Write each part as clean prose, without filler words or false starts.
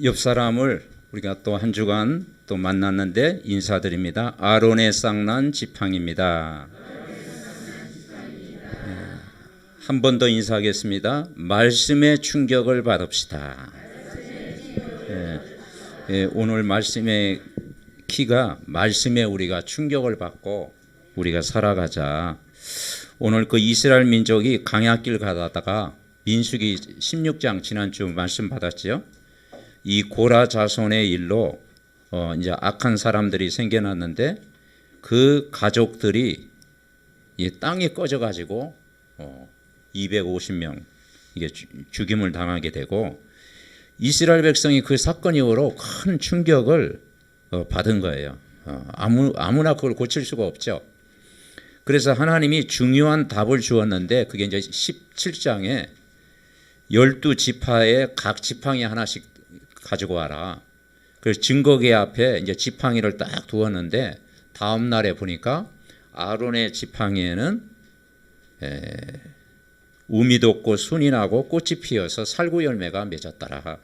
옆 사람을 우리가 또 한 주간 또 만났는데 인사드립니다. 아론의 쌍난 지팡입니다. 한 번 더 인사하겠습니다. 말씀의 충격을 받읍시다. 오늘 말씀의 키가 말씀에 우리가 충격을 받고 우리가 살아가자. 오늘 그 이스라엘 민족이 강약길 가다가 민수기 16장 지난주 말씀 받았죠. 이 고라 자손의 일로 이제 악한 사람들이 생겨났는데 그 가족들이 이 땅이 꺼져가지고 250명 이게 죽임을 당하게 되고 이스라엘 백성이 그 사건 이후로 큰 충격을 받은 거예요. 아무나 그걸 고칠 수가 없죠. 그래서 하나님이 중요한 답을 주었는데 그게 이제 17장에 12지파에 각 지팡이 하나씩 가지고 와라. 그래서 증거계 앞에 이제 지팡이를 딱 두었는데 다음 날에 보니까 아론의 지팡이에는 우미 돋고 순이 나고 꽃이 피어서 살구 열매가 맺었더라.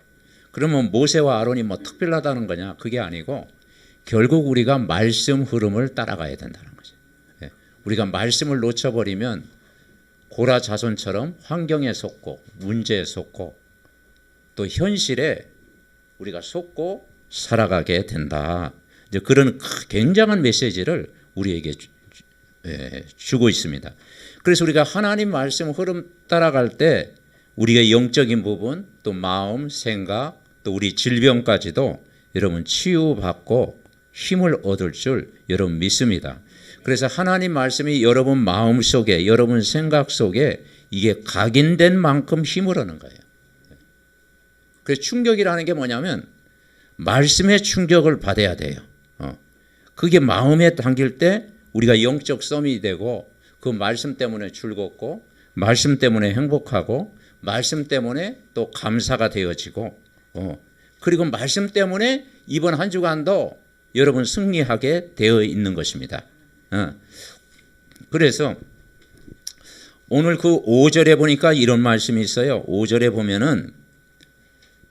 그러면 모세와 아론이 뭐 특별하다는 거냐? 그게 아니고 결국 우리가 말씀 흐름을 따라가야 된다는 거죠. 우리가 말씀을 놓쳐버리면 고라 자손처럼 환경에 속고 문제에 속고 또 현실에 우리가 속고 살아가게 된다. 이제 그런 굉장한 메시지를 우리에게 주고 있습니다. 그래서 우리가 하나님 말씀 흐름 따라갈 때 우리의 영적인 부분 또 마음, 생각 또 우리 질병까지도 여러분 치유받고 힘을 얻을 줄 여러분 믿습니다. 그래서 하나님 말씀이 여러분 마음 속에 여러분 생각 속에 이게 각인된 만큼 힘을 얻는 거예요. 그래서 충격이라는 게 뭐냐면 말씀의 충격을 받아야 돼요. 그게 마음에 담길 때 우리가 영적 썸이 되고 그 말씀 때문에 즐겁고 말씀 때문에 행복하고 말씀 때문에 또 감사가 되어지고 그리고 말씀 때문에 이번 한 주간도 여러분 승리하게 되어 있는 것입니다. 그래서 오늘 그 5절에 보니까 이런 말씀이 있어요. 5절에 보면은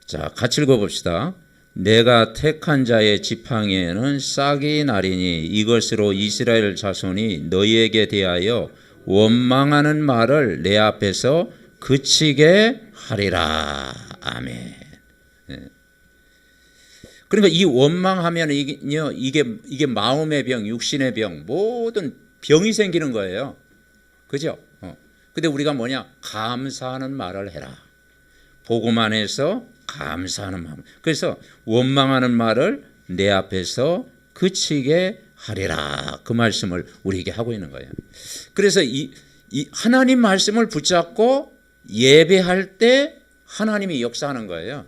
자 같이 읽어봅시다. 내가 택한 자의 지팡이에는 싹이 나리니 이것으로 이스라엘 자손이 너희에게 대하여 원망하는 말을 내 앞에서 그치게 하리라. 아멘. 그러니까 이 원망하면 이게 마음의 병, 육신의 병, 모든 병이 생기는 거예요. 그죠? 근데 우리가 뭐냐? 감사하는 말을 해라. 보고만 해서 감사하는 마음. 그래서 원망하는 말을 내 앞에서 그치게 하리라. 그 말씀을 우리에게 하고 있는 거예요. 그래서 이 하나님 말씀을 붙잡고 예배할 때 하나님이 역사하는 거예요.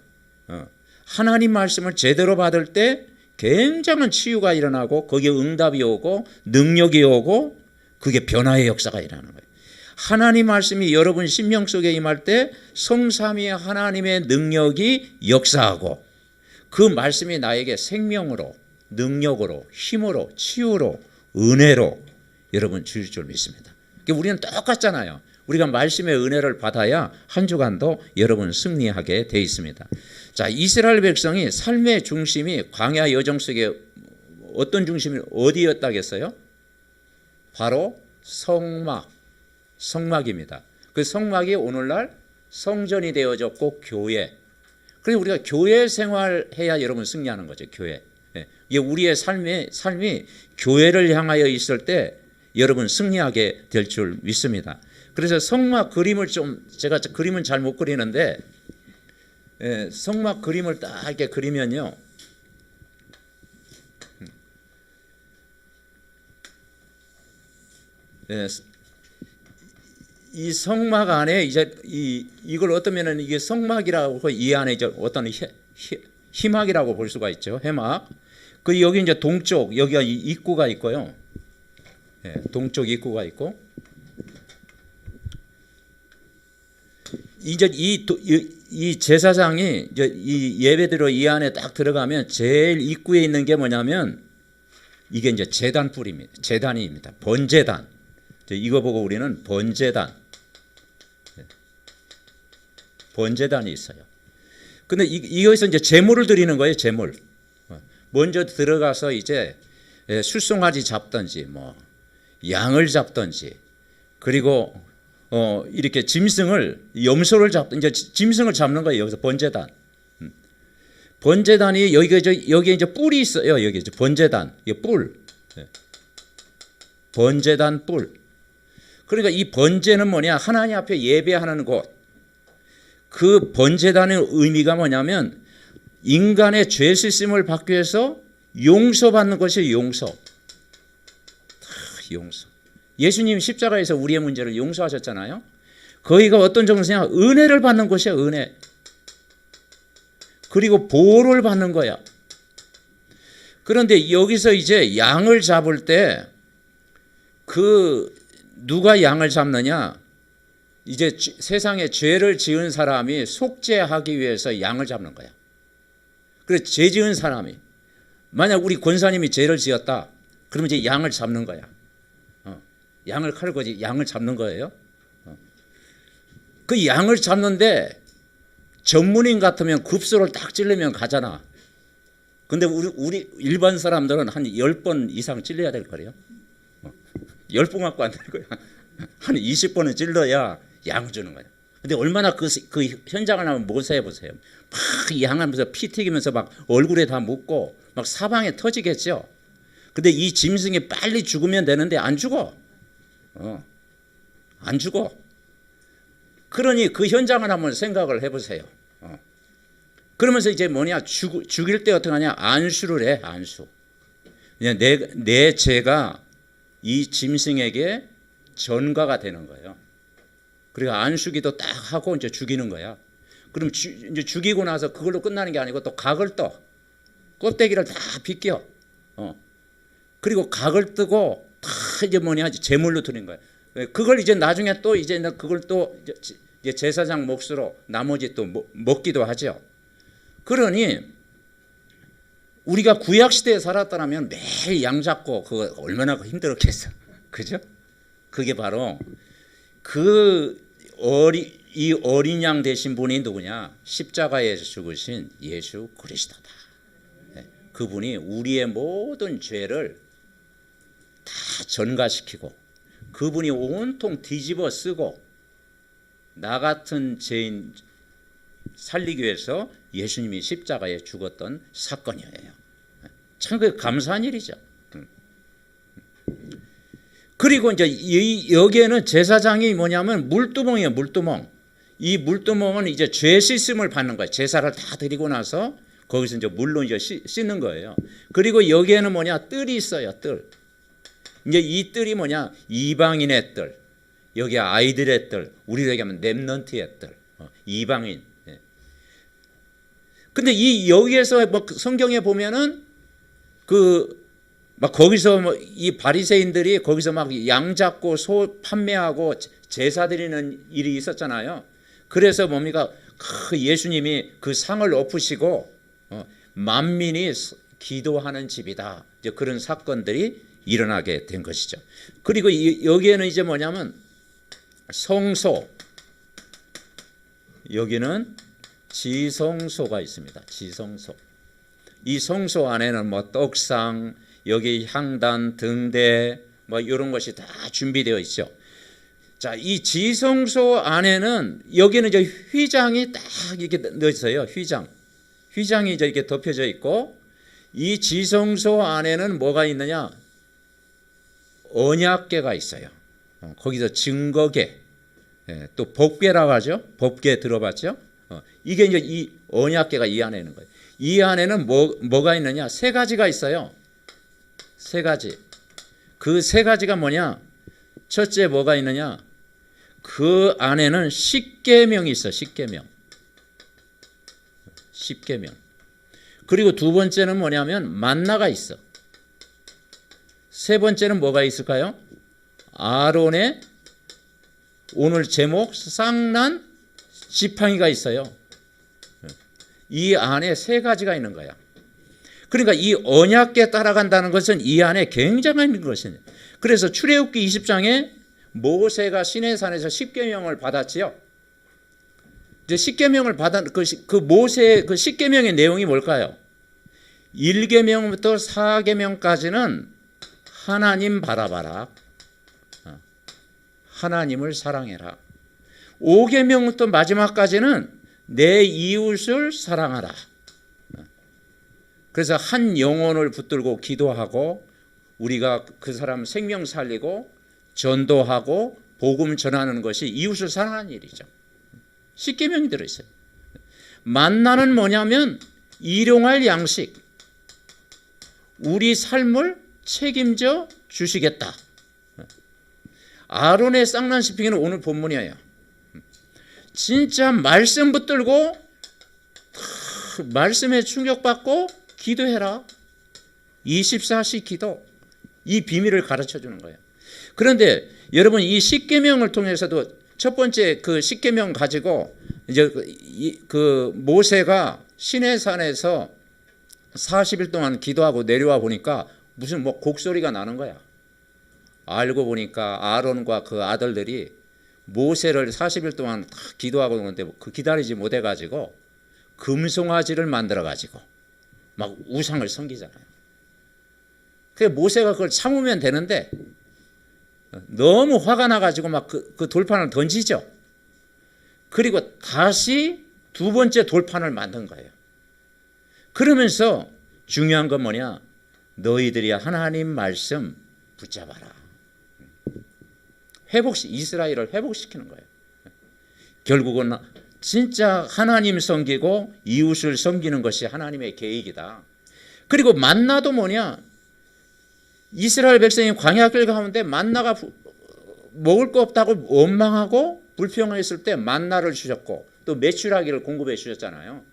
하나님 말씀을 제대로 받을 때 굉장한 치유가 일어나고 거기에 응답이 오고 능력이 오고 그게 변화의 역사가 일어나는 거예요. 하나님 말씀이 여러분 심령 속에 임할 때 성삼위 하나님의 능력이 역사하고 그 말씀이 나에게 생명으로 능력으로 힘으로 치유로 은혜로 여러분 주실 줄 믿습니다. 그러니까 우리는 똑같잖아요. 우리가 말씀의 은혜를 받아야 한 주간도 여러분 승리하게 돼 있습니다. 자, 이스라엘 백성이 삶의 중심이 광야 여정 속에 어떤 중심이 어디였다겠어요? 바로 성막입니다. 그 성막이 오늘날 성전이 되어졌고 교회. 그래서 우리가 교회 생활해야 여러분 승리하는 거죠. 교회. 이게 우리의 삶이 교회를 향하여 있을 때 여러분 승리하게 될 줄 믿습니다. 그래서 성막 그림을 제가 그림은 잘 못 그리는데 성막 그림을 딱 이렇게 그리면요. 이 성막 안에 이제 이걸 어떠면은 이게 성막이라고 이 안에 이제 어떤 희막이라고 볼 수가 있죠. 해막. 그 여기 이제 동쪽 여기가 입구가 있고요. 동쪽 입구가 있고 이제 이 제사장이 이제 이 예배드려 이 안에 딱 들어가면 제일 입구에 있는 게 뭐냐면 이게 이제 제단 뿔입니다. 제단입니다. 번제단. 이거 보고 우리는 번제단이 있어요. 근데 이거에서 이제 제물을 드리는 거예요. 제물. 먼저 들어가서 이제 술송아지 잡든지 뭐 양을 잡든지 그리고 이렇게 짐승을 염소를 이제 짐승을 잡는 거예요. 여기서 번제단. 번제단이 여기에 이제 뿔이 있어요. 여기 이제 번제단. 이 뿔. 번제단 뿔. 그러니까 이 번제는 뭐냐? 하나님 앞에 예배하는 곳. 그 번제단의 의미가 뭐냐면 인간의 죄 씻음을 받기 위해서 용서받는 것이 용서. 용서. 예수님 십자가에서 우리의 문제를 용서하셨잖아요. 거기가 어떤 정도냐? 은혜를 받는 것이야. 은혜. 그리고 보호를 받는 거야. 그런데 여기서 이제 양을 잡을 때 누가 양을 잡느냐? 이제 세상에 죄를 지은 사람이 속죄하기 위해서 양을 잡는 거야. 그래서 죄 지은 사람이 만약 우리 권사님이 죄를 지었다. 그러면 이제 양을 잡는 거야. 양을 칼 거지 양을 잡는 거예요. 그 양을 잡는데 전문인 같으면 급소를 딱 찔르면 가잖아. 근데 우리 일반 사람들은 한 10번 이상 찔러야 될 거래요. 10번 갖고 안 될 거야. 한 20번은 찔러야 양을 주는 거야. 근데 얼마나 그 현장을 한번 모사해 보세요. 막 양하면서 피 튀기면서 막 얼굴에 다 묻고 막 사방에 터지겠죠. 근데 이 짐승이 빨리 죽으면 되는데 안 죽어. 안 죽어. 그러니 그 현장을 한번 생각을 해보세요. 그러면서 이제 뭐냐 죽일 때 어떻게 하냐 안수를 해. 안수. 그냥 내 죄가 이 짐승에게 전가가 되는 거예요. 그리고 안수기도 딱 하고 이제 죽이는 거야. 그럼 이제 죽이고 나서 그걸로 끝나는 게 아니고 또 각을 떠. 껍데기를 다 벗겨. 그리고 각을 뜨고 다 이제 뭐냐 제물로 드린 거야. 그걸 이제 나중에 또 이제 그걸 또 이제 제사장 몫으로 나머지 또 먹기도 하죠. 그러니 우리가 구약 시대에 살았다면 매일 양 잡고 그거 얼마나 힘들었겠어. 그죠? 그게 바로 이 어린 양 되신 분이 누구냐? 십자가에서 죽으신 예수 그리스도다. 그분이 우리의 모든 죄를 다 전가시키고 그분이 온통 뒤집어 쓰고 나 같은 죄인 살리기 위해서 예수님이 십자가에 죽었던 사건이에요. 참 그 감사한 일이죠. 그리고 이제 여기에는 제사장이 뭐냐면 물두멍이에요. 물두멍. 이 물두멍은 이제 죄 씻음을 받는 거예요. 제사를 다 드리고 나서 거기서 이제 물로 이제 씻는 거예요. 그리고 여기에는 뭐냐 뜰이 있어요. 뜰. 이제 이 뜰이 뭐냐 이방인의 뜰. 여기 아이들의 뜰. 우리로 얘기하면 렘넌트의 뜰. 이방인. 근데 여기에서 뭐 성경에 보면은 막 거기서 뭐 이 바리새인들이 거기서 막 양 잡고 소 판매하고 제사 드리는 일이 있었잖아요. 그래서 뭡니까? 예수님이 그 상을 엎으시고 만민이 기도하는 집이다. 이제 그런 사건들이 일어나게 된 것이죠. 그리고 여기에는 이제 뭐냐면 성소, 여기는 지성소가 있습니다. 지성소. 이 성소 안에는 뭐 떡상, 여기 향단, 등대 뭐 이런 것이 다 준비되어 있죠. 자, 이 지성소 안에는 여기는 이제 휘장이 딱 이렇게 넣어 있어요. 휘장이 이제 이렇게 덮여져 있고 이 지성소 안에는 뭐가 있느냐? 언약궤가 있어요. 거기서 증거궤, 또 법궤라고 하죠. 법궤 들어봤죠? 이게 이제 이 언약궤가 이 안에 있는 거예요. 이 안에는 뭐가 있느냐? 세 가지가 있어요. 세 가지. 그 세 가지가 뭐냐? 첫째 뭐가 있느냐? 그 안에는 십계명이 있어. 십계명. 그리고 두 번째는 뭐냐면 만나가 있어. 세 번째는 뭐가 있을까요? 아론의 오늘 제목 쌍난 지팡이가 있어요. 이 안에 세 가지가 있는 거야. 그러니까 이 언약궤 따라간다는 것은 이 안에 굉장한 것이에요. 그래서 출애굽기 20장에 모세가 시내산에서 십계명을 받았지요. 이제 십계명을 받은 그 모세 그 십계명의 내용이 뭘까요? 1계명부터 4계명까지는 하나님 바라봐라. 하나님을 사랑해라. 5계명부터 마지막까지는 내 이웃을 사랑하라. 그래서 한 영혼을 붙들고 기도하고 우리가 그 사람 생명 살리고 전도하고 복음 전하는 것이 이웃을 사랑하는 일이죠. 십계명이 들어있어요. 만나는 뭐냐면 일용할 양식, 우리 삶을 책임져 주시겠다. 아론의 쌍난시피기는 오늘 본문이에요. 진짜 말씀 붙들고 말씀에 충격받고 기도해라. 24시 기도. 이 비밀을 가르쳐 주는 거예요. 그런데 여러분 이 십계명을 통해서도 첫 번째 그 십계명 가지고 이제 그 모세가 시내산에서 40일 동안 기도하고 내려와 보니까 무슨 뭐 곡소리가 나는 거야. 알고 보니까 아론과 그 아들들이 모세를 40일 동안 기도하고 있는데 그 기다리지 못해 가지고 금송아지를 만들어 가지고 막 우상을 섬기잖아요. 그 모세가 그걸 참으면 되는데 너무 화가 나 가지고 막 그 돌판을 던지죠. 그리고 다시 두 번째 돌판을 만든 거예요. 그러면서 중요한 건 뭐냐? 너희들이 하나님 말씀 붙잡아라. 이스라엘을 회복시키는 거예요. 결국은 진짜 하나님 섬기고 이웃을 섬기는 것이 하나님의 계획이다. 그리고 만나도 뭐냐? 이스라엘 백성이 광야길 가운데 만나가 먹을 거 없다고 원망하고 불평했을 때 만나를 주셨고 또 메추라기를 공급해 주셨잖아요.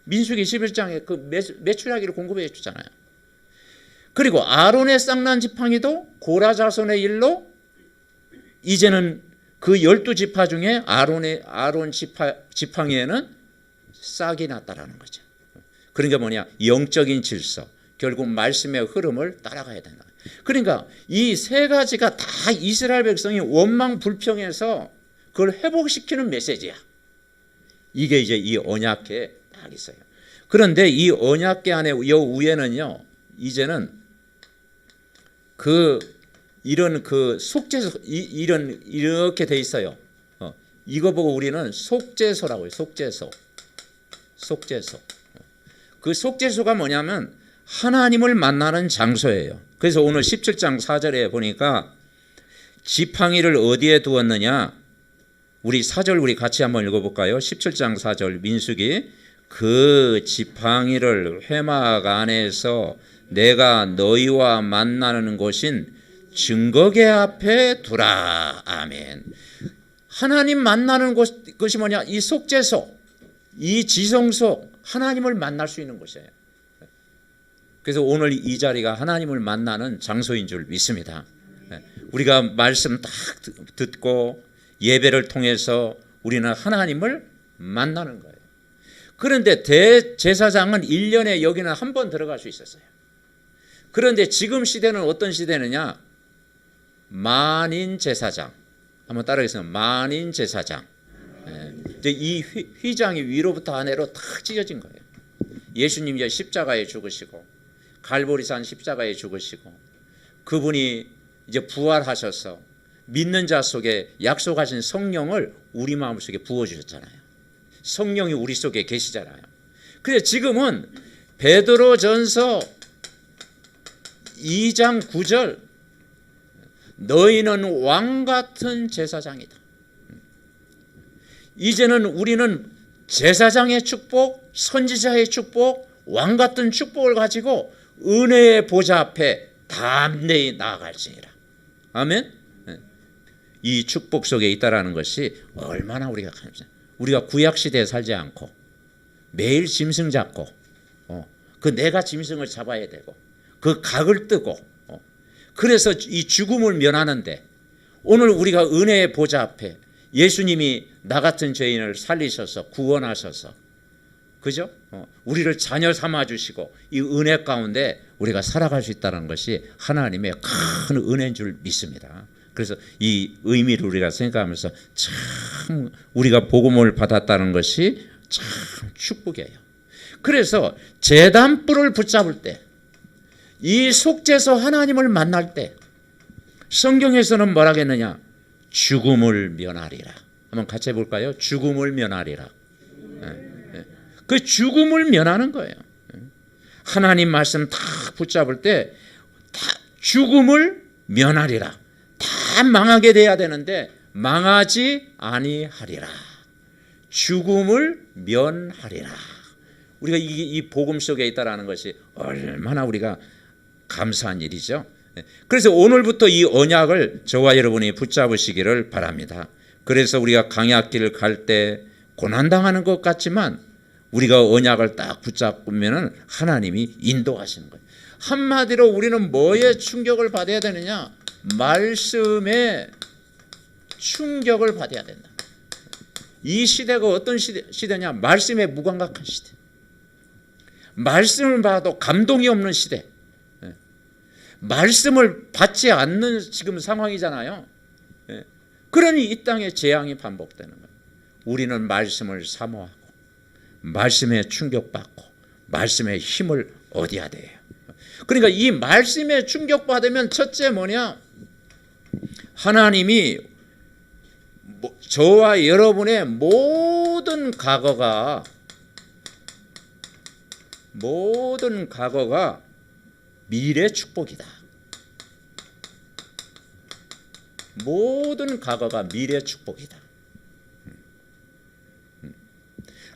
민수기 11장에 그 메추라기를 공급해 주잖아요. 그리고 아론의 쌍난 지팡이도 고라 자손의 일로 이제는 그 12지파 중에 아론 지팡이에는 싹이 났다라는 거죠. 그러니까 뭐냐? 영적인 질서, 결국 말씀의 흐름을 따라가야 된다. 그러니까 이 세 가지가 다 이스라엘 백성이 원망 불평해서 그걸 회복시키는 메시지야. 이게 이제 이 언약궤에 딱 있어요. 그런데 이 언약궤 안에 요 위에는요, 이제는 이런 속죄소 이렇게 돼 있어요. 이거 보고 우리는 속죄소라고 해요. 속죄소. 그 속죄소가 뭐냐면 하나님을 만나는 장소예요. 그래서 오늘 17장 4절에 보니까 지팡이를 어디에 두었느냐? 우리 4절 우리 같이 한번 읽어볼까요? 17장 4절 민수기. 그 지팡이를 회막 안에서 내가 너희와 만나는 곳인 증거궤 앞에 두라. 아멘. 하나님 만나는 것이 뭐냐? 이 속죄소, 이 지성소, 하나님을 만날 수 있는 곳이에요. 그래서 오늘 이 자리가 하나님을 만나는 장소인 줄 믿습니다. 우리가 말씀 딱 듣고 예배를 통해서 우리는 하나님을 만나는 거예요. 그런데 대제사장은 1년에 여기는 한 번 들어갈 수 있었어요. 그런데 지금 시대는 어떤 시대느냐? 만인 제사장. 한번 따라하겠습니다. 만인 제사장. 이제 이 휘장이 위로부터 아래로 탁 찢어진 거예요. 예수님이 이제 십자가에 죽으시고 갈보리산 십자가에 죽으시고 그분이 이제 부활하셔서 믿는 자 속에 약속하신 성령을 우리 마음속에 부어주셨잖아요. 성령이 우리 속에 계시잖아요. 그래서 지금은 베드로전서 2장 9절 너희는 왕같은 제사장이다. 이제는 우리는 제사장의 축복, 선지자의 축복, 왕같은 축복을 가지고 은혜의 보좌 앞에 담대히 나아갈지니라. 아멘. 이 축복 속에 있다라는 것이 얼마나 우리가 구약 시대에 살지 않고 매일 짐승 잡고 그 내가 짐승을 잡아야 되고 그 각을 뜨고 그래서 이 죽음을 면하는데 오늘 우리가 은혜의 보좌 앞에 예수님이 나 같은 죄인을 살리셔서 구원하셔서 그죠? 우리를 자녀 삼아주시고 이 은혜 가운데 우리가 살아갈 수 있다는 것이 하나님의 큰 은혜인 줄 믿습니다. 그래서 이 의미를 우리가 생각하면서 참 우리가 복음을 받았다는 것이 참 축복이에요. 그래서 제단불을 붙잡을 때, 이 속죄소 하나님을 만날 때 성경에서는 뭐라 했느냐? 죽음을 면하리라. 한번 같이 해볼까요? 죽음을 면하리라. 그 죽음을 면하는 거예요. 하나님 말씀 다 붙잡을 때 다 죽음을 면하리라. 다 망하게 돼야 되는데 망하지 아니하리라. 죽음을 면하리라. 우리가 이 복음 속에 있다라는 것이 얼마나 우리가 감사한 일이죠. 그래서 오늘부터 이 언약을 저와 여러분이 붙잡으시기를 바랍니다. 그래서 우리가 강약길을 갈 때 고난당하는 것 같지만 우리가 언약을 딱 붙잡으면 하나님이 인도하시는 거예요. 한마디로 우리는 뭐에 충격을 받아야 되느냐? 말씀에 충격을 받아야 된다. 이 시대가 어떤 시대냐? 말씀에 무감각한 시대. 말씀을 봐도 감동이 없는 시대. 말씀을 받지 않는 지금 상황이잖아요. 그러니 이 땅에 재앙이 반복되는 거예요. 우리는 말씀을 사모하고 말씀에 충격받고 말씀의 힘을 얻어야 돼요. 그러니까 이 말씀에 충격받으면 첫째 뭐냐? 하나님이 저와 여러분의 모든 과거가 미래 축복이다. 모든 과거가 미래 축복이다.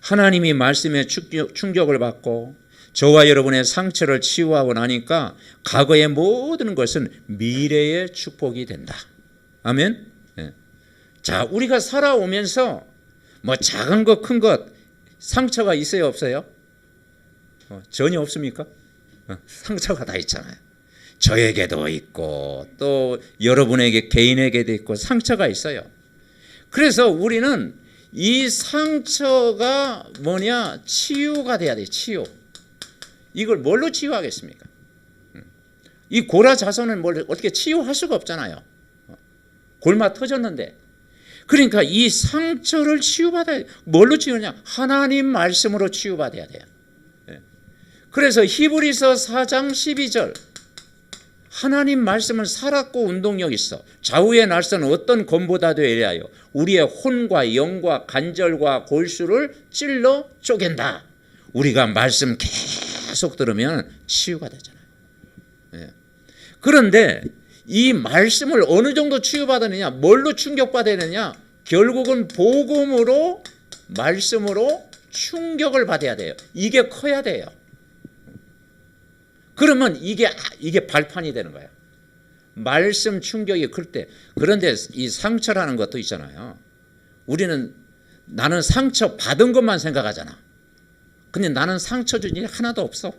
하나님이 말씀에 충격을 받고 저와 여러분의 상처를 치유하고 나니까 과거의 모든 것은 미래의 축복이 된다. 아멘. 자, 우리가 살아오면서 뭐 작은 것, 큰 것 상처가 있어요, 없어요? 전혀 없습니까? 상처가 다 있잖아요. 저에게도 있고 또 여러분에게 개인에게도 있고 상처가 있어요. 그래서 우리는 이 상처가 뭐냐? 치유가 돼야 돼요. 치유. 이걸 뭘로 치유하겠습니까? 이 고라 자손은 뭘 어떻게 치유할 수가 없잖아요. 골마 터졌는데. 그러니까 이 상처를 치유받아야 돼요. 뭘로 치유하냐? 하나님 말씀으로 치유받아야 돼요. 그래서 히브리서 4장 12절 하나님 말씀은 살았고 운동력 있어 좌우의 날선 어떤 검보다도 예리하여 우리의 혼과 영과 관절과 골수를 찔러 쪼갠다. 우리가 말씀 계속 들으면 치유가 되잖아요. 그런데 이 말씀을 어느 정도 치유받느냐, 뭘로 충격받아야 되느냐, 결국은 복음으로 말씀으로 충격을 받아야 돼요. 이게 커야 돼요. 그러면 이게 발판이 되는 거예요. 말씀 충격이 클 때. 그런데 이 상처라는 것도 있잖아요. 우리는 나는 상처 받은 것만 생각하잖아. 근데 나는 상처 준 일이 하나도 없어.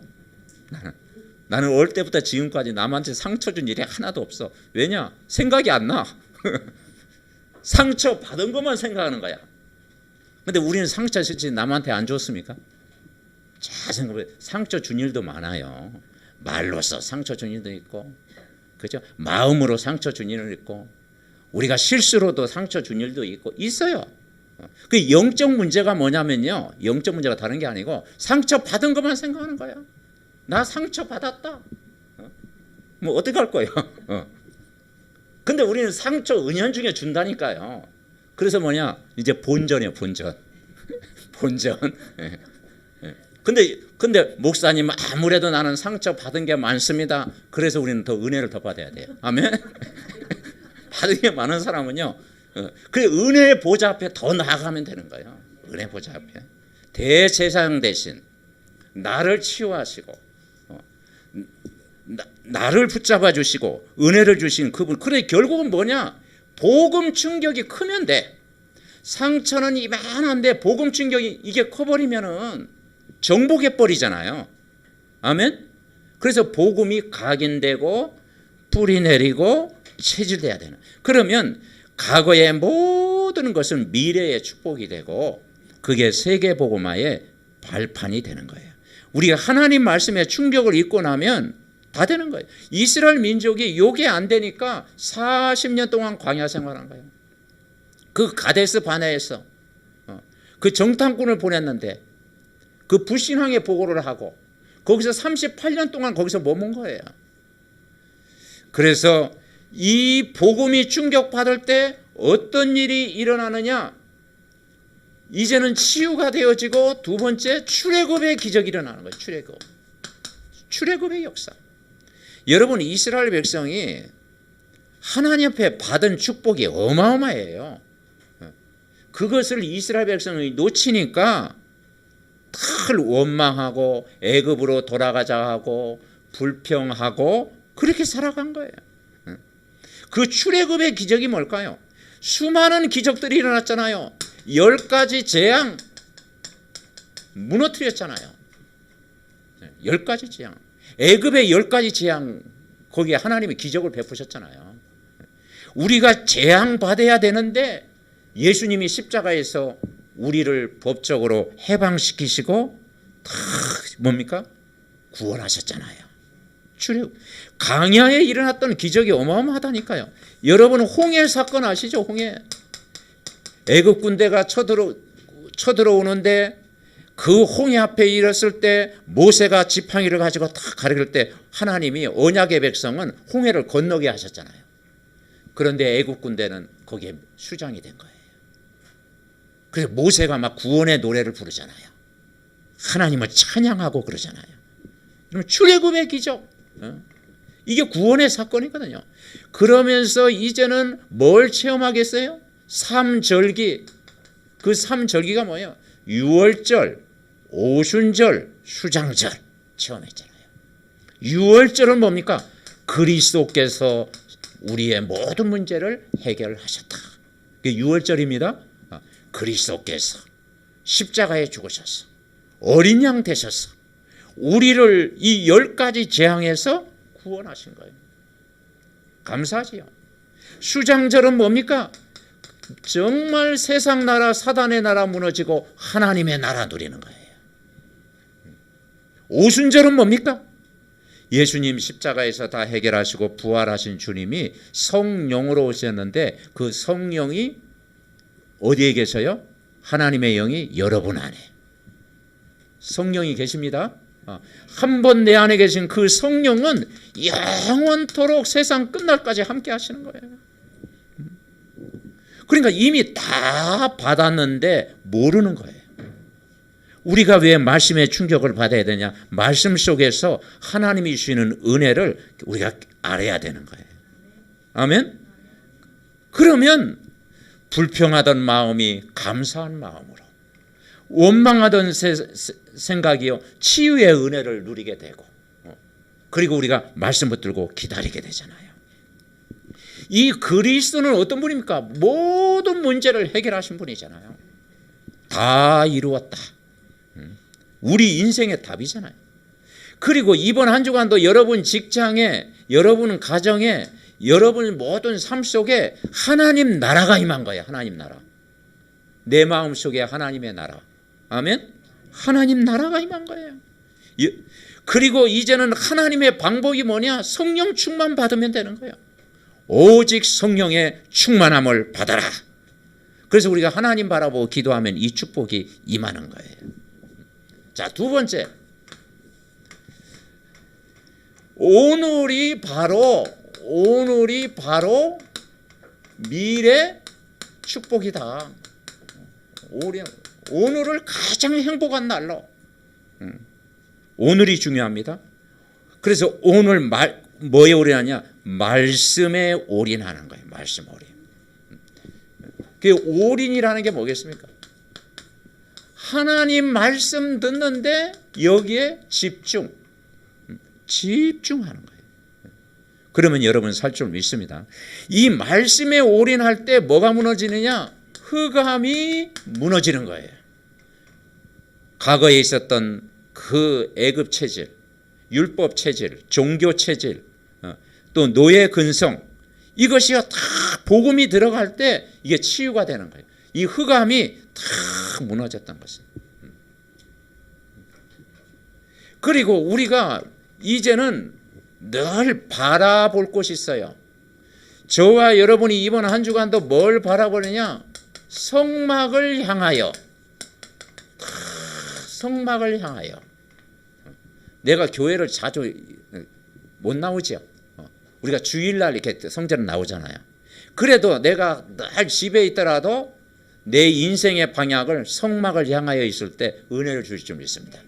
나는 어릴 때부터 지금까지 남한테 상처 준 일이 하나도 없어. 왜냐? 생각이 안 나. 상처 받은 것만 생각하는 거야. 근데 우리는 상처 실제 남한테 안 줬습니까? 잘 생각해. 상처 준 일도 많아요. 말로써 상처 준 일도 있고, 그죠? 마음으로 상처 준 일도 있고, 우리가 실수로도 상처 준 일도 있고 있어요. 그 영적 문제가 뭐냐면요, 영적 문제가 다른 게 아니고 상처 받은 것만 생각하는 거야. 나 상처 받았다. 뭐 어떻게 할 거예요? 근데 우리는 상처 은연중에 준다니까요. 그래서 뭐냐, 이제 본전이에요, 본전. 본전. 근데 목사님 아무래도 나는 상처 받은 게 많습니다. 그래서 우리는 더 은혜를 더 받아야 돼요. 아멘. 받은 게 많은 사람은요, 그 은혜의 보좌 앞에 더 나아가면 되는 거예요. 은혜 보좌 앞에 대제사장 대신 나를 치유하시고 나를 붙잡아 주시고 은혜를 주신 그분. 그래 결국은 뭐냐, 복음 충격이 크면 돼. 상처는 이만한데 복음 충격이 이게 커버리면은 정복해 버리잖아요. 아멘. 그래서 복음이 각인되고 뿌리 내리고 체질돼야 되는. 그러면 과거의 모든 것은 미래의 축복이 되고 그게 세계 복음화의 발판이 되는 거예요. 우리가 하나님 말씀에 충격을 입고 나면 다 되는 거예요. 이스라엘 민족이 요게 안 되니까 40년 동안 광야 생활한 거예요. 그 가데스 바네에서 그 정탐꾼을 보냈는데 그 불신앙의 보고를 하고 거기서 38년 동안 거기서 머문 거예요. 그래서 이 복음이 충격받을 때 어떤 일이 일어나느냐? 이제는 치유가 되어지고 두 번째 출애굽의 기적이 일어나는 거예요. 출애굽의 역사. 여러분, 이스라엘 백성이 하나님 앞에 받은 축복이 어마어마해요. 그것을 이스라엘 백성이 놓치니까 늘 원망하고 애굽으로 돌아가자 하고 불평하고 그렇게 살아간 거예요. 그 출애굽의 기적이 뭘까요? 수많은 기적들이 일어났잖아요. 10가지 재앙 무너뜨렸잖아요. 10가지 재앙. 애굽의 10가지 재앙, 거기에 하나님이 기적을 베푸셨잖아요. 우리가 재앙 받아야 되는데 예수님이 십자가에서 우리를 법적으로 해방시키시고 다 뭡니까? 구원하셨잖아요. 출애굽. 광야에 일어났던 기적이 어마어마하다니까요. 여러분, 홍해 사건 아시죠? 홍해. 애굽 군대가 쳐들어오는데 그 홍해 앞에 이르렀을 때 모세가 지팡이를 가지고 딱 가르칠 때 하나님이 언약의 백성은 홍해를 건너게 하셨잖아요. 그런데 애굽 군대는 거기에 수장이 된 거예요. 그래서 모세가 막 구원의 노래를 부르잖아요. 하나님을 찬양하고 그러잖아요. 그러면 출애굽의 기적, 이게 구원의 사건이거든요. 그러면서 이제는 뭘 체험하겠어요? 삼절기. 그 삼절기가 뭐예요? 유월절, 오순절, 수장절 체험했잖아요. 유월절은 뭡니까? 그리스도께서 우리의 모든 문제를 해결하셨다. 그게 유월절입니다. 그리스도께서 십자가에 죽으셔서 어린 양 되셔서 우리를 이 10가지 재앙에서 구원하신 거예요. 감사하지요. 수장절은 뭡니까? 정말 세상 나라, 사단의 나라 무너지고 하나님의 나라 누리는 거예요. 오순절은 뭡니까? 예수님 십자가에서 다 해결하시고 부활하신 주님이 성령으로 오셨는데 그 성령이 어디에 계셔요? 하나님의 영이 여러분 안에. 성령이 계십니다. 한 번 내 안에 계신 그 성령은 영원토록 세상 끝날까지 함께 하시는 거예요. 그러니까 이미 다 받았는데 모르는 거예요. 우리가 왜 말씀의 충격을 받아야 되냐? 말씀 속에서 하나님이 주시는 은혜를 우리가 알아야 되는 거예요. 아멘? 그러면 불평하던 마음이 감사한 마음으로, 원망하던 생각이요 치유의 은혜를 누리게 되고, 그리고 우리가 말씀 붙들고 기다리게 되잖아요. 이 그리스도는 어떤 분입니까? 모든 문제를 해결하신 분이잖아요. 다 이루었다. 우리 인생의 답이잖아요. 그리고 이번 한 주간도 여러분 직장에, 여러분 가정에, 여러분 모든 삶 속에 하나님 나라가 임한 거예요. 하나님 나라. 내 마음 속에 하나님의 나라. 아멘? 하나님 나라가 임한 거예요. 그리고 이제는 하나님의 방법이 뭐냐? 성령 충만 받으면 되는 거예요. 오직 성령의 충만함을 받아라. 그래서 우리가 하나님 바라보고 기도하면 이 축복이 임하는 거예요. 자, 두 번째. 오늘이 바로 미래 축복이다. 오늘을 가장 행복한 날로. 오늘이 중요합니다. 그래서 오늘 뭐에 올인하냐? 말씀에 올인하는 거예요. 말씀 올인. 그 올인이라는 게 뭐겠습니까? 하나님 말씀 듣는데 여기에 집중하는 거예요. 그러면 여러분 살 줄 믿습니다. 이 말씀에 올인할 때 뭐가 무너지느냐? 흑암이 무너지는 거예요. 과거에 있었던 그 애굽 체질, 율법 체질, 종교 체질, 또 노예 근성, 이것이 다 복음이 들어갈 때 이게 치유가 되는 거예요. 이 흑암이 다 무너졌던 것은. 그리고 우리가 이제는 늘 바라볼 곳이 있어요. 저와 여러분이 이번 한 주간도 뭘 바라보느냐? 성막을 향하여. 성막을 향하여. 내가 교회를 자주 못 나오죠. 우리가 주일날 이렇게 성전에 나오잖아요. 그래도 내가 늘 집에 있더라도 내 인생의 방향을 성막을 향하여 있을 때 은혜를 주실 줄 믿습니다.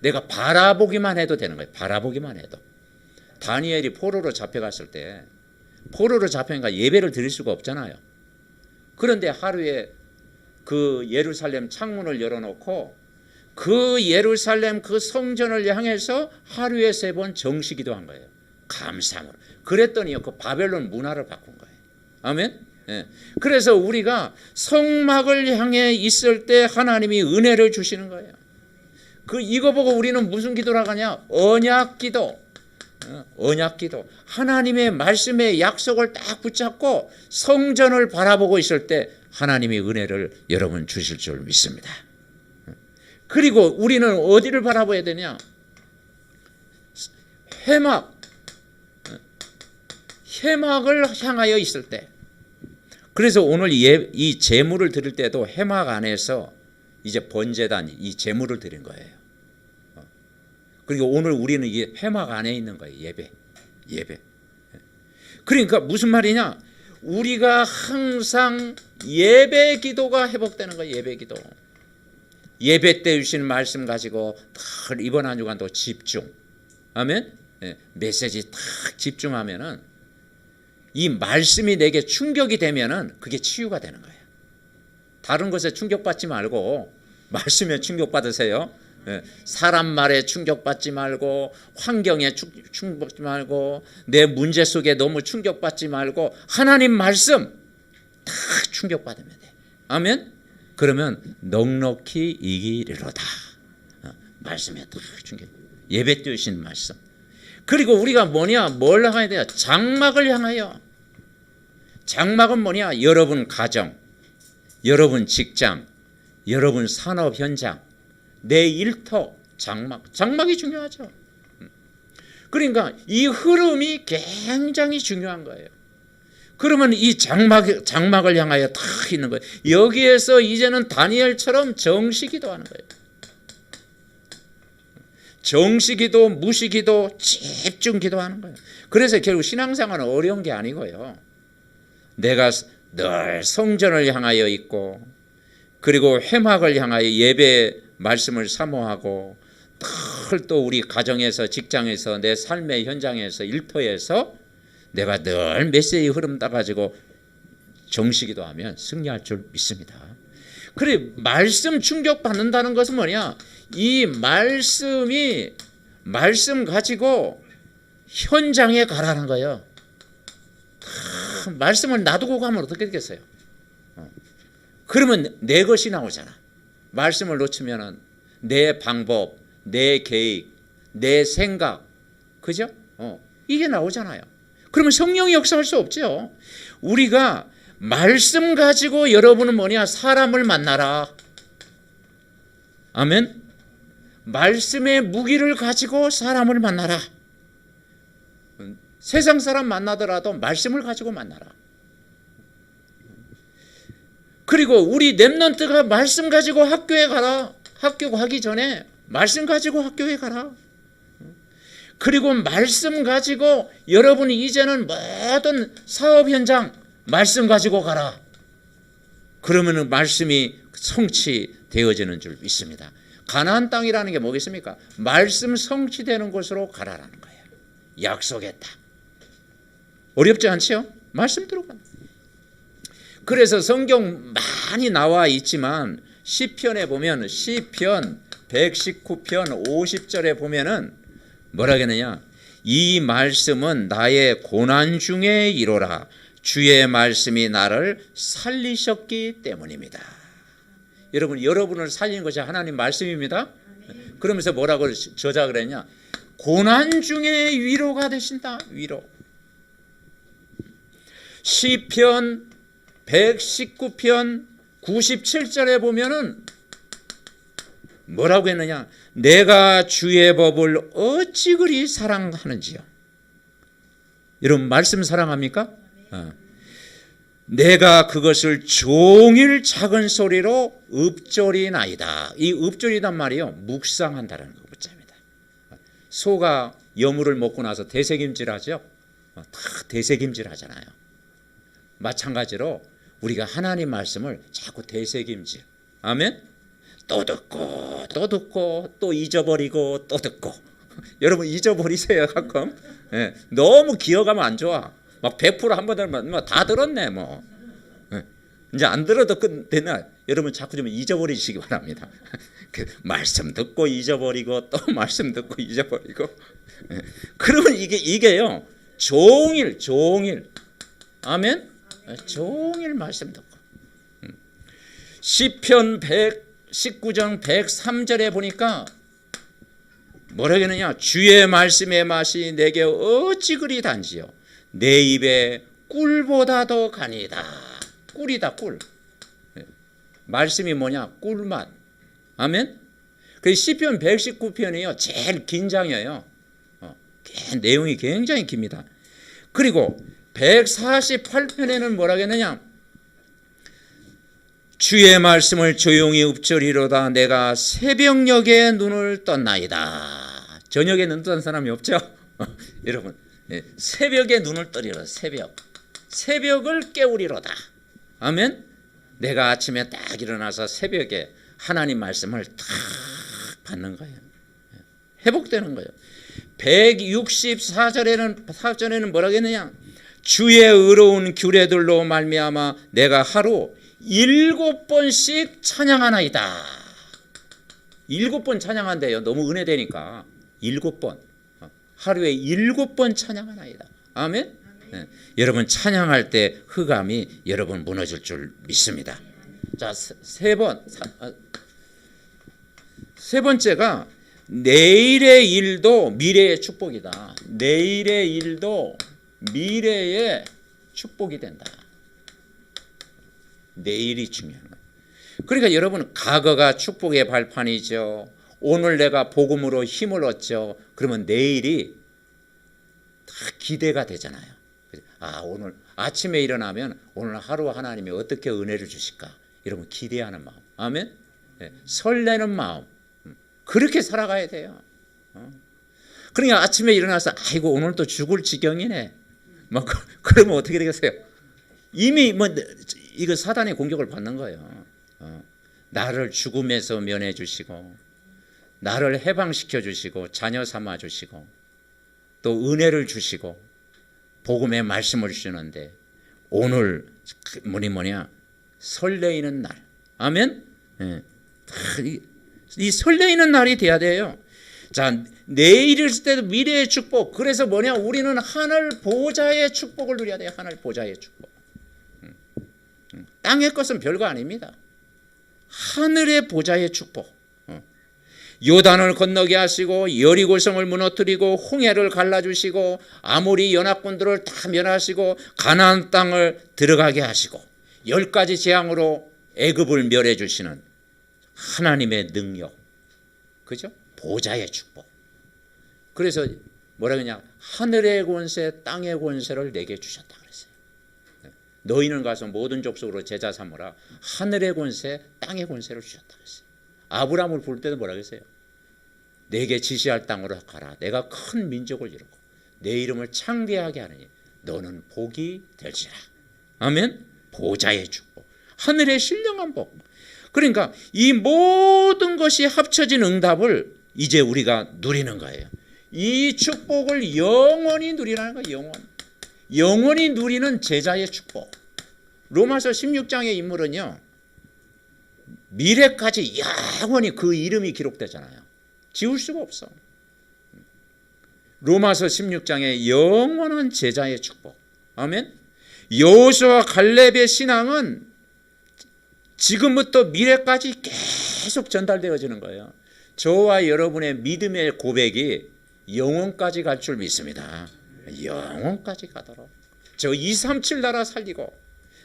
내가 바라보기만 해도 되는 거예요. 바라보기만 해도. 다니엘이 포로로 잡혀갔을 때 포로로 잡혀니까 예배를 드릴 수가 없잖아요. 그런데 하루에 그 예루살렘 창문을 열어놓고 그 예루살렘 그 성전을 향해서 하루에 3번 정시기도 한 거예요. 감상으로. 그랬더니요, 그 바벨론 문화를 바꾼 거예요. 아멘. 예. 그래서 우리가 성막을 향해 있을 때 하나님이 은혜를 주시는 거예요. 이거 보고 우리는 무슨 기도를 하냐? 언약기도. 언약기도. 하나님의 말씀의 약속을 딱 붙잡고 성전을 바라보고 있을 때 하나님이 은혜를 여러분 주실 줄 믿습니다. 그리고 우리는 어디를 바라봐야 되냐? 해막을 향하여 있을 때. 그래서 오늘 이 제물을 드릴 때도 해막 안에서 이제 번제단 이 제물을 드린 거예요. 그리고 오늘 우리는 이 해막 안에 있는 거예요. 예배. 그러니까 무슨 말이냐? 우리가 항상 예배 기도가 회복되는 거예요. 예배 기도. 예배 때 주신 말씀 가지고 늘 이번 한 주간도 집중. 아멘. 메시지 딱 집중하면은 이 말씀이 내게 충격이 되면은 그게 치유가 되는 거예요. 다른 것에 충격받지 말고 말씀에 충격받으세요. 사람 말에 충격받지 말고 환경에 충격받지 말고 내 문제 속에 너무 충격받지 말고 하나님 말씀 딱 충격받으면 돼. 아멘. 그러면 넉넉히 이기리로다. 말씀에 딱 충격. 예배 때 주신 말씀. 그리고 우리가 뭘 향해야 돼요? 장막을 향하여. 장막은 뭐냐? 여러분 가정, 여러분 직장, 여러분 산업 현장, 내 일터, 장막이 중요하죠. 그러니까 이 흐름이 굉장히 중요한 거예요. 그러면 이 장막을 향하여 다 있는 거예요. 여기에서 이제는 다니엘처럼 정시기도 하는 거예요. 정시기도, 무시기도, 집중기도 하는 거예요. 그래서 결국 신앙생활은 어려운 게 아니고요. 내가 늘 성전을 향하여 있고 그리고 회막을 향하여 예배 말씀을 사모하고 늘 또 우리 가정에서 직장에서 내 삶의 현장에서 일터에서 내가 늘 메시지 흐름 따가지고 정시기도 하면 승리할 줄 믿습니다. 그래 말씀 충격받는다는 것은 뭐냐? 이 말씀 가지고 현장에 가라는 거예요. 말씀을 놔두고 가면 어떻게 되겠어요? 그러면 내 것이 나오잖아. 말씀을 놓치면은 내 방법, 내 계획, 내 생각, 그죠? 이게 나오잖아요. 그러면 성령이 역사할 수 없죠. 우리가 말씀 가지고 여러분은 뭐냐? 사람을 만나라. 아멘. 말씀의 무기를 가지고 사람을 만나라. 세상 사람 만나더라도 말씀을 가지고 만나라. 그리고 우리 렘넌트가 말씀 가지고 학교에 가라. 학교 가기 전에 말씀 가지고 학교에 가라. 그리고 말씀 가지고 여러분이 이제는 모든 사업 현장 말씀 가지고 가라. 그러면 말씀이 성취되어지는 줄 믿습니다. 가나안 땅이라는 게 뭐겠습니까? 말씀 성취되는 곳으로 가라라는 거예요. 약속의 땅. 어렵지 않지요? 말씀 들어가. 그래서 성경 많이 나와 있지만 시편에 보면 시편 119편 50절에 보면은 뭐라 하겠느냐? 이 말씀은 나의 고난 중에 이로라. 주의 말씀이 나를 살리셨기 때문입니다. 여러분을 살리는 것이 하나님 말씀입니다. 그러면서 뭐라고 저작을 했냐? 고난 중에 위로가 되신다. 위로. 시편 119편 97절에 보면은 뭐라고 했느냐? 내가 주의 법을 어찌 그리 사랑하는지요. 여러분 말씀 사랑합니까? 내가 그것을 종일 작은 소리로 읊조리나이다. 이 읊조리단 말이요, 묵상한다라는 거 붙잡니다. 소가 여물을 먹고 나서 되새김질하죠. 다 되새김질하잖아요. 마찬가지로 우리가 하나님 말씀을 자꾸 되새김질. 아멘. 또 듣고 또 듣고 또 잊어버리고 또 듣고. 여러분 잊어버리세요 가끔. 예, 너무 기억하면 안 좋아. 막 100% 한 번 들으면 다 들었네 뭐. 예, 이제 안 들어도 끝되나. 여러분 자꾸 좀 잊어버리시기 바랍니다. 그 말씀 듣고 잊어버리고 또 말씀 듣고 잊어버리고. 예, 그러면 이게요 종일 아멘. 종일 말씀 듣고. 시편 119장 103절에 보니까 뭐라 그러느냐. 주의 말씀의 맛이 내게 어찌 그리 단지요. 내 입에 꿀보다 더 가니다. 꿀이다 꿀. 말씀이 뭐냐. 꿀맛. 아멘. 그 시편 119편이요 제일 긴 장이에요. 내용이 굉장히 깁니다. 그리고 148편에는 뭐라 그러느냐. 주의 말씀을 조용히 읊조리로다. 내가 새벽녘에 눈을 떴나이다. 저녁에 눈 뜬 사람이 없죠? 여러분 새벽에 눈을 뜨리라. 새벽을 깨우리로다. 아멘. 내가 아침에 딱 일어나서 새벽에 하나님 말씀을 딱 받는 거예요. 회복되는 거예요. 164절에는 뭐라고 했느냐. 주의 의로운 규례들로 말미암아 내가 하루 7번씩 찬양하나이다. 7번 찬양한대요. 너무 은혜되니까 7번. 하루에 7번 찬양하나이다. 아멘. 네. 여러분 찬양할 때 흑암이 여러분 무너질 줄 믿습니다. 자, 세 번째가 내일의 일도 미래의 축복이다. 내일의 일도 미래의 축복이 된다. 내일이 중요한 거예요. 그러니까 여러분 과거가 축복의 발판이죠. 오늘 내가 복음으로 힘을 얻죠. 그러면 내일이 다 기대가 되잖아요. 오늘 아침에 일어나면 오늘 하루 하나님이 어떻게 은혜를 주실까. 여러분 기대하는 마음. 아멘. 네. 설레는 마음. 그렇게 살아가야 돼요. 그러니까 아침에 일어나서 아이고 오늘 또 죽을 지경이네. 막 그러면 어떻게 되겠어요? 이미 이거 사단의 공격을 받는 거예요. 나를 죽음에서 면해 주시고 나를 해방시켜 주시고 자녀 삼아 주시고 또 은혜를 주시고 복음의 말씀을 주시는데 오늘 설레이는 날. 아멘. 네. 이 설레이는 날이 돼야 돼요. 자, 내일일 때도 미래의 축복. 그래서 우리는 하늘 보좌의 축복을 누려야 돼요. 하늘 보좌의 축복. 땅의 것은 별거 아닙니다. 하늘의 보좌의 축복. 요단을 건너게 하시고 여리고성을 무너뜨리고 홍해를 갈라주시고 아모리 연합군들을 다 멸하시고 가나안 땅을 들어가게 하시고 10가지 재앙으로 애굽을 멸해 주시는 하나님의 능력. 그죠? 보좌의 축복. 그래서 뭐라 그러냐. 하늘의 권세 땅의 권세를 내게 주셨다 그랬어요. 너희는 가서 모든 족속으로 제자 삼으라. 하늘의 권세 땅의 권세를 주셨다 그랬어요. 아브라함을 부를 때도 뭐라 그랬어요. 내게 지시할 땅으로 가라. 내가 큰 민족을 이루고 내 이름을 창대하게 하느니 너는 복이 될지라. 아멘. 보좌의 축복. 하늘의 신령한 복. 그러니까 이 모든 것이 합쳐진 응답을 이제 우리가 누리는 거예요. 이 축복을 영원히 누리라는 거예요. 영원히 누리는 제자의 축복. 로마서 16장의 인물은요. 미래까지 영원히 그 이름이 기록되잖아요. 지울 수가 없어. 로마서 16장의 영원한 제자의 축복. 아멘. 여호수아와 갈렙의 신앙은 지금부터 미래까지 계속 전달되어지는 거예요. 저와 여러분의 믿음의 고백이 영원까지 갈 줄 믿습니다. 영원까지 가도록. 저 237 나라 살리고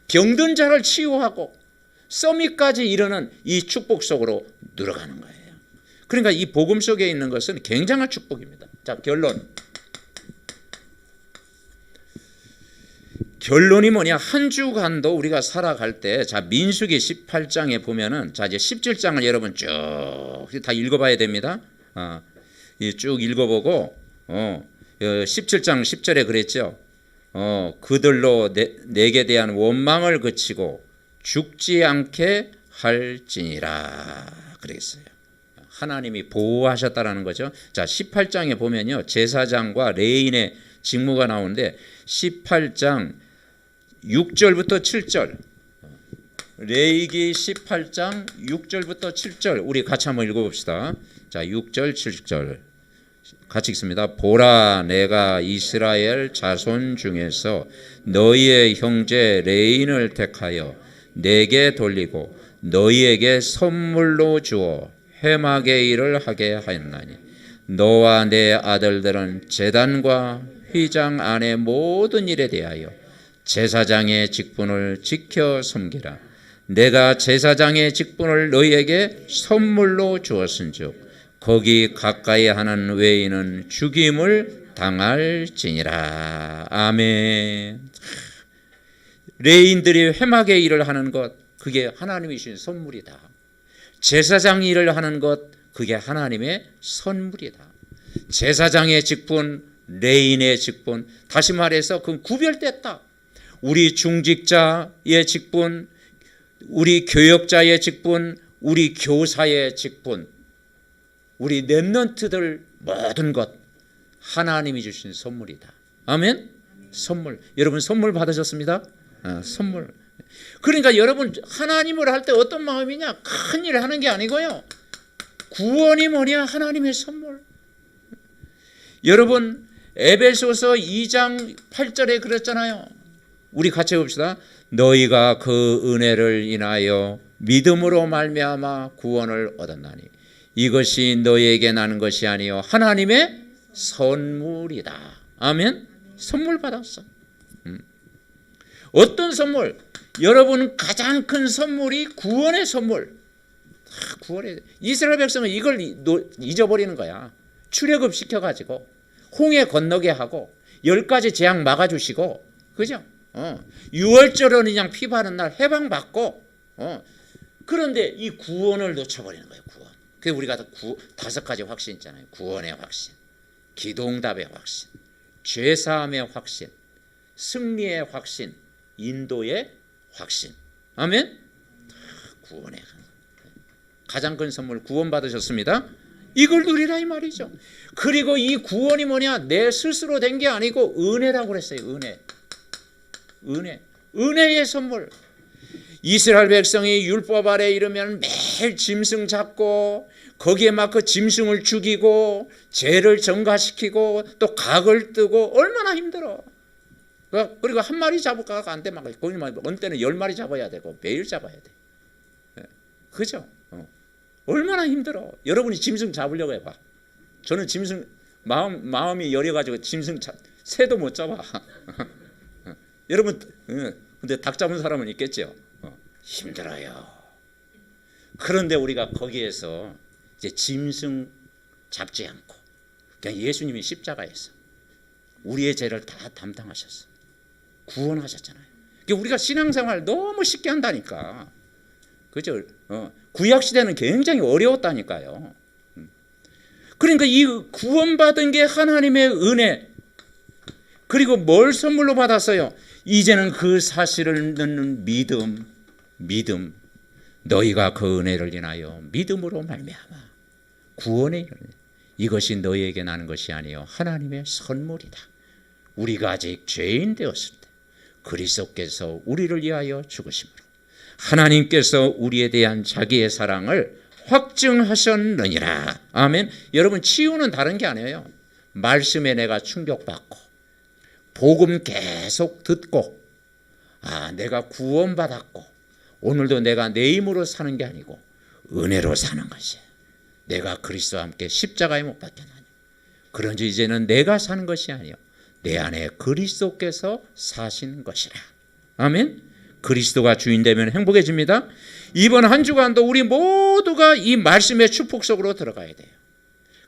병든 자를 치유하고 서밋까지 이르는 이 축복 속으로 들어가는 거예요. 그러니까 이 복음 속에 있는 것은 굉장한 축복입니다. 자, 결론. 결론이 뭐냐? 한 주간도 우리가 살아갈 때, 자, 민수기 18장에 보면은, 자, 이제 17장을 여러분 쭉 다 읽어봐야 됩니다. 쭉 읽어보고, 17장 10절에 그랬죠. 그들로 내게 대한 원망을 그치고 죽지 않게 할지니라 그랬어요. 하나님이 보호하셨다라는 거죠. 자, 18장에 보면요, 제사장과 레인의 직무가 나오는데 18장 6절부터 7절, 레위기 18장 6절부터 7절 우리 같이 한번 읽어봅시다. 자, 6절 7절 같이 읽습니다. 보라, 내가 이스라엘 자손 중에서 너희의 형제 레인을 택하여 내게 돌리고 너희에게 선물로 주어 회막의 일을 하게 하였나니 너와 내 아들들은 제단과 휘장 안의 모든 일에 대하여 제사장의 직분을 지켜 섬기라. 내가 제사장의 직분을 너희에게 선물로 주었은즉 거기 가까이 하는 외인은 죽임을 당할지니라. 아멘. 레인들이 회막의 일을 하는 것, 그게 하나님이 주신 선물이다. 제사장 일을 하는 것, 그게 하나님의 선물이다. 제사장의 직분, 레인의 직분, 다시 말해서 그건 구별됐다. 우리 중직자의 직분, 우리 교역자의 직분, 우리 교사의 직분, 우리 렘넌트들 모든 것 하나님이 주신 선물이다. 아멘. 선물. 여러분 선물 받으셨습니다? 선물. 그러니까 여러분 하나님을 할 때 어떤 마음이냐? 큰 일을 하는 게 아니고요. 구원이 뭐냐? 하나님의 선물. 여러분 에베소서 2장 8절에 그랬잖아요. 우리 같이 봅시다. 너희가 그 은혜를 인하여 믿음으로 말미암아 구원을 얻었나니 이것이 너희에게 나는 것이 아니요 하나님의 선물이다. 아멘. 선물 받았어. 어떤 선물? 여러분 가장 큰 선물이 구원의 선물. 구원의 이스라엘 백성은 이걸 잊어버리는 거야. 출애굽 시켜가지고 홍해 건너게 하고 10가지 재앙 막아주시고, 그죠? 6월절은 그냥 피 바른 날 해방받고, 그런데 이 구원을 놓쳐버리는 거예요. 구원. 그래서 우리가 5가지 확신 있잖아요. 구원의 확신, 기도응답의 확신, 죄사함의 확신, 승리의 확신, 인도의 확신. 아멘. 구원의 가장 큰 선물 구원 받으셨습니다. 이걸 누리라 이 말이죠. 그리고 이 구원이 뭐냐? 내 스스로 된 게 아니고 은혜라고 그랬어요. 은혜의 선물. 이스라엘 백성이 율법 아래 이르면 매일 짐승 잡고 거기에 막 그 짐승을 죽이고 죄를 정가시키고 또 각을 뜨고 얼마나 힘들어. 그리고 한 마리 잡을까 안 돼. 막 어느 때는 10마리 잡아야 되고 매일 잡아야 돼. 그죠? 얼마나 힘들어. 여러분이 짐승 잡으려고 해봐. 저는 짐승 마음이 여려가지고 짐승 새도 못 잡아. 여러분 근데 닭 잡은 사람은 있겠죠. 힘들어요. 그런데 우리가 거기에서 이제 짐승 잡지 않고 그냥 예수님이 십자가에서 우리의 죄를 다 담당하셨어. 구원하셨잖아요. 우리가 신앙생활 너무 쉽게 한다니까. 그죠? 구약 시대는 굉장히 어려웠다니까요. 그러니까 이 구원받은 게 하나님의 은혜. 그리고 뭘 선물로 받았어요? 이제는 그 사실을 듣는 믿음. 너희가 그 은혜를 인하여 믿음으로 말미암아 구원의 일을 이것이 너희에게 나는 것이 아니요 하나님의 선물이다. 우리가 아직 죄인 되었을 때 그리스도께서 우리를 위하여 죽으심으로 하나님께서 우리에 대한 자기의 사랑을 확증하셨느니라. 아멘. 여러분 치유는 다른 게 아니에요. 말씀에 내가 충격받고 복음 계속 듣고 내가 구원받았고 오늘도 내가 내 힘으로 사는 게 아니고 은혜로 사는 것이에요. 내가 그리스도와 함께 십자가에 못 박혔나니 그런지 이제는 내가 사는 것이 아니요 내 안에 그리스도께서 사신 것이라. 아멘. 그리스도가 주인 되면 행복해집니다. 이번 한 주간도 우리 모두가 이 말씀의 축복 속으로 들어가야 돼요.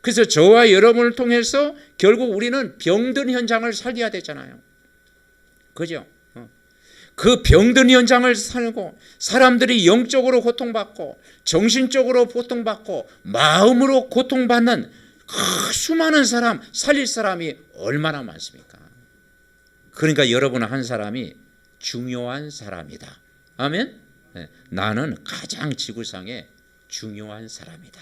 그래서 저와 여러분을 통해서 결국 우리는 병든 현장을 살려야 되잖아요. 그죠? 그 병든 현장을 살고 사람들이 영적으로 고통받고 정신적으로 고통받고 마음으로 고통받는 그 수많은 사람, 살릴 사람이 얼마나 많습니까? 그러니까 여러분 한 사람이 중요한 사람이다. 아멘? 네, 나는 가장 지구상에 중요한 사람이다.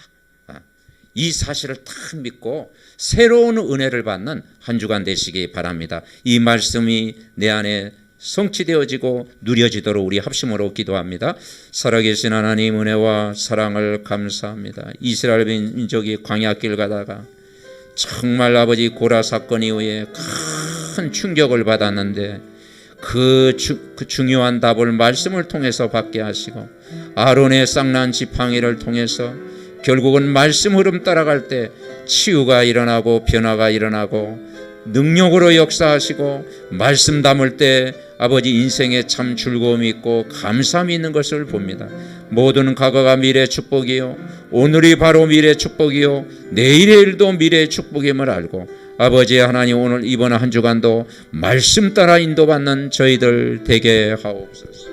이 사실을 딱 믿고 새로운 은혜를 받는 한 주간 되시기 바랍니다. 이 말씀이 내 안에 성취되어지고 누려지도록 우리 합심으로 기도합니다. 살아계신 하나님 은혜와 사랑을 감사합니다. 이스라엘 민족이 광야길 가다가 정말 아버지 고라 사건 이후에 큰 충격을 받았는데 그 중요한 답을 말씀을 통해서 받게 하시고 아론의 쌍난 지팡이를 통해서 결국은 말씀 흐름 따라갈 때 치유가 일어나고 변화가 일어나고 능력으로 역사하시고 말씀 담을 때 아버지 인생에 참 즐거움이 있고 감사함이 있는 것을 봅니다. 모든 과거가 미래의 축복이요 오늘이 바로 미래의 축복이요 내일의 일도 미래의 축복임을 알고 아버지 하나님 오늘 이번 한 주간도 말씀 따라 인도받는 저희들 되게 하옵소서.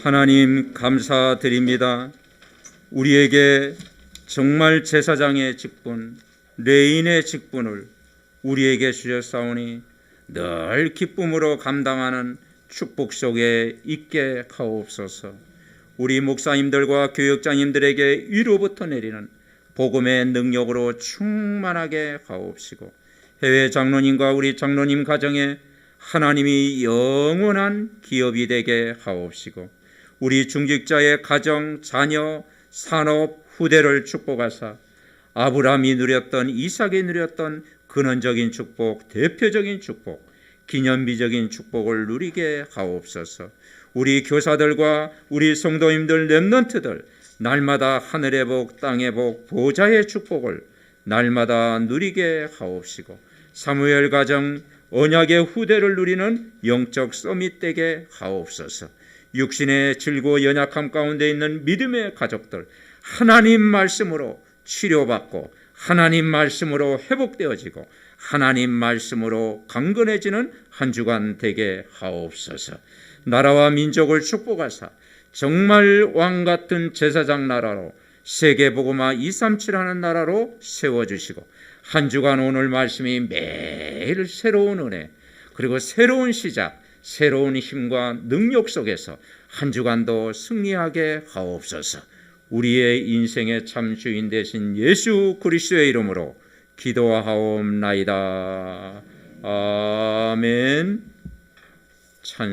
하나님 감사드립니다. 우리에게 정말 제사장의 직분, 레인의 직분을 우리에게 주셨사오니 늘 기쁨으로 감당하는 축복 속에 있게 하옵소서. 우리 목사님들과 교역자님들에게 위로부터 내리는 복음의 능력으로 충만하게 하옵시고 해외 장로님과 우리 장로님 가정에 하나님이 영원한 기업이 되게 하옵시고 우리 중직자의 가정, 자녀, 산업, 후대를 축복하사 아브라함이 누렸던 이삭이 누렸던 근원적인 축복, 대표적인 축복, 기념비적인 축복을 누리게 하옵소서. 우리 교사들과 우리 성도님들 렘넌트들 날마다 하늘의 복, 땅의 복, 보좌의 축복을 날마다 누리게 하옵시고 사무엘 가정, 언약의 후대를 누리는 영적 서밋 되게 하옵소서. 육신의 질고 연약함 가운데 있는 믿음의 가족들 하나님 말씀으로 치료받고 하나님 말씀으로 회복되어지고 하나님 말씀으로 강건해지는 한 주간 되게 하옵소서. 나라와 민족을 축복하사 정말 왕같은 제사장 나라로 세계복음화 237하는 나라로 세워주시고 한 주간 오늘 말씀이 매일 새로운 은혜 그리고 새로운 시작 새로운 힘과 능력 속에서 한 주간도 승리하게 하옵소서. 우리의 인생의 참 주인 되신 예수 그리스도의 이름으로 기도하옵나이다. 아멘.